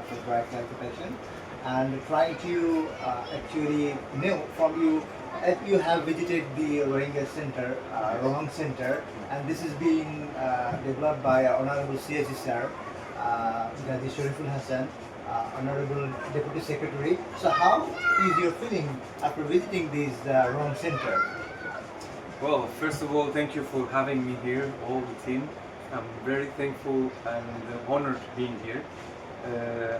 for dry clarification, and trying to actually know from you that you have visited the Rohingya Center, Rohang Center, and this is being developed by Honorable CiC Sir, Gazi Shariful Hassan, Honorable Deputy Secretary. So how is your feeling after visiting this Rohang Center? Well, first of all, thank you for having me here, all the team. I'm very thankful and honored being here.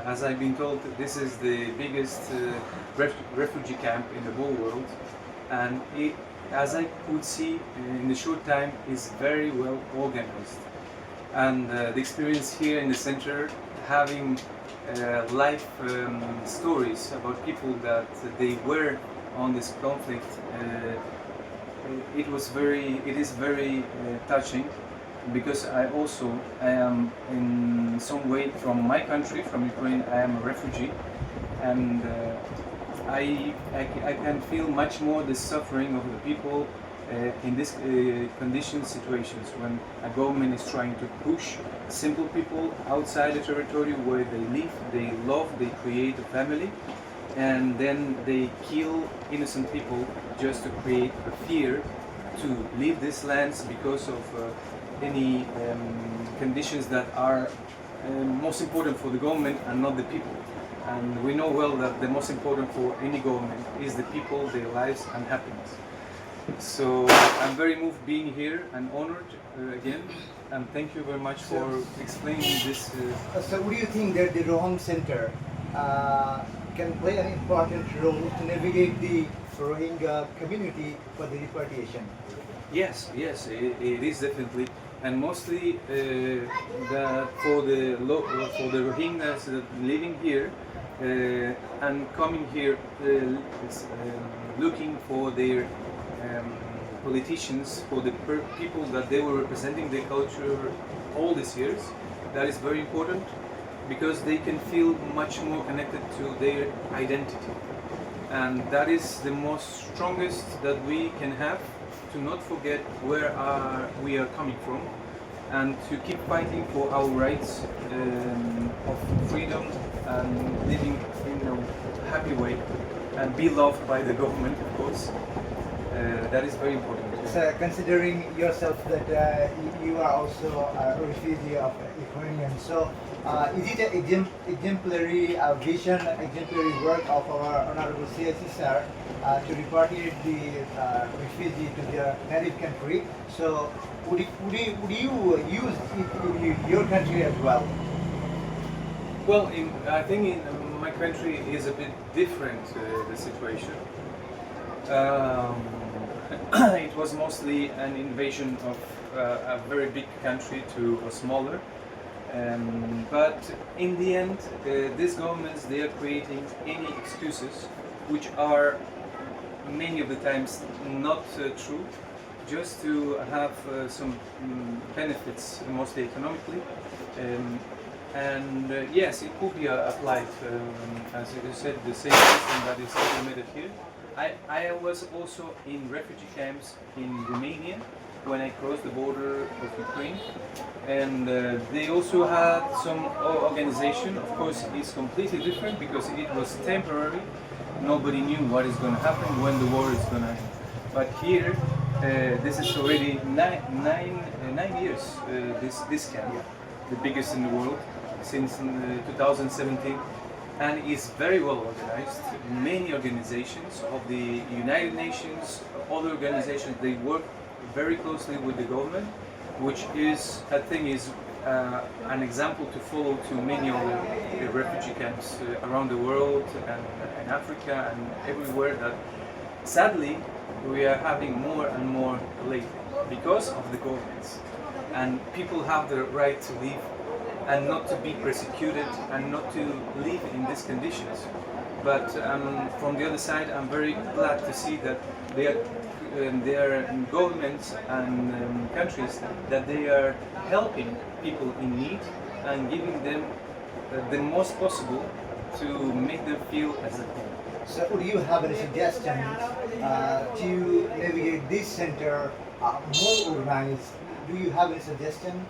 As I've been told, this is the biggest refugee camp in the whole world, and it, as I could see in the short time, is very well organized. And the experience here in the center, having life stories about people that they were on this conflict, it is very touching, because I am in some way from my country, from Ukraine. I am a refugee, and I can feel much more the suffering of the people in this situations, when a government is trying to push simple people outside the territory where they live, they love, they create a family, and then they kill innocent people just to create a fear to leave these lands because of any conditions that are most important for the government and not the people. And we know well that the most important for any government is the people, their lives and happiness. So I'm very moved being here and honored again, and thank you very much for explaining this. So what do you think that the Rohang Center can play an important role to navigate the Rohingya community for the repatriation? Yes, it is definitely, and mostly that for the Rohingyas living here and coming here, looking for their politicians, for the people that they were representing their culture all these years. That is very important, because they can feel much more connected to their identity, and that is the most strongest that we can have, to not forget where we are coming from, and to keep fighting for our rights of freedom and living in a happy way, and be loved by the government, of course. That is very important. So, considering yourself that you are also a refugee of Ukrainian, so is it an exemplary vision, exemplary work of our Honorable CiC Sir to repatriate the refugee to their native country? So would you use it in your country as well? Well, I think in my country is a bit different, the situation. It was mostly an invasion of a very big country to a smaller. But in the end, these governments, they are creating any excuses which are many of the times not true, just to have some benefits, mostly economically. Yes, it could be applied, as you said, the same system that is implemented here. I was also in refugee camps in Romania when I crossed the border of Ukraine, and they also had some organization. Of course, it's completely different because it was temporary. Nobody knew what is going to happen, when the war is going to end. But here, this is already nine years, this camp, the biggest in the world, since 2017. And it's very well organized. Many organizations of the United Nations, other organizations, they work very closely with the government, which is, I think, is an example to follow to many of the refugee camps around the world, and in Africa and everywhere, that sadly we are having more and more lately because of the governments. And people have the right to live and not to be persecuted and not to live in these conditions. But from the other side, I'm very glad to see that there are governments and countries that they are helping people in need and giving them the most possible to make them feel as a home. So do you have any suggestions to navigate this center more organized? Do you have any suggestion?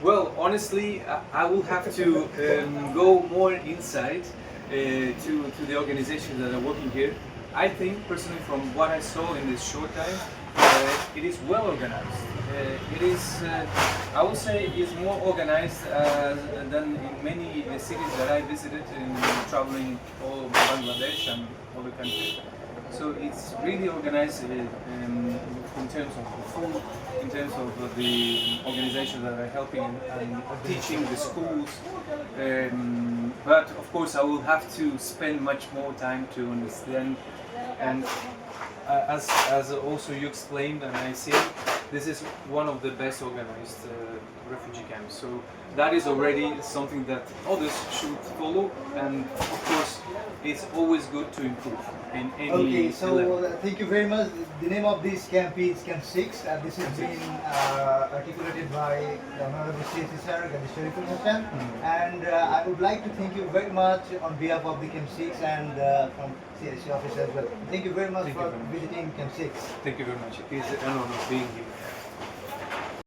Well, honestly, I will have to go more inside to the organizations that are working here. I think personally, from what I saw in this short time, it is well organized. It is, I would say, is more organized than in many cities that I visited in traveling all over Bangladesh and other countries. So it's really organized in terms of the food, in terms of the organizations that are helping and teaching the schools. But of course, I will have to spend much more time to understand. And as also you explained, and I see, this is one of the best organized refugee camps. So that is already something that others should follow. And of course, it's always good to improve in any Okay, so level. thank you very much. The name of this camp is Camp CiC, and this has been articulated by the Honorable CiC Sir, Hassan. And I would like to thank you very much on behalf of the Camp CiC and from CiC Office as well. Thank you very much Thank you for very much. visiting Camp CiC. Thank you very much. It is an honor being here.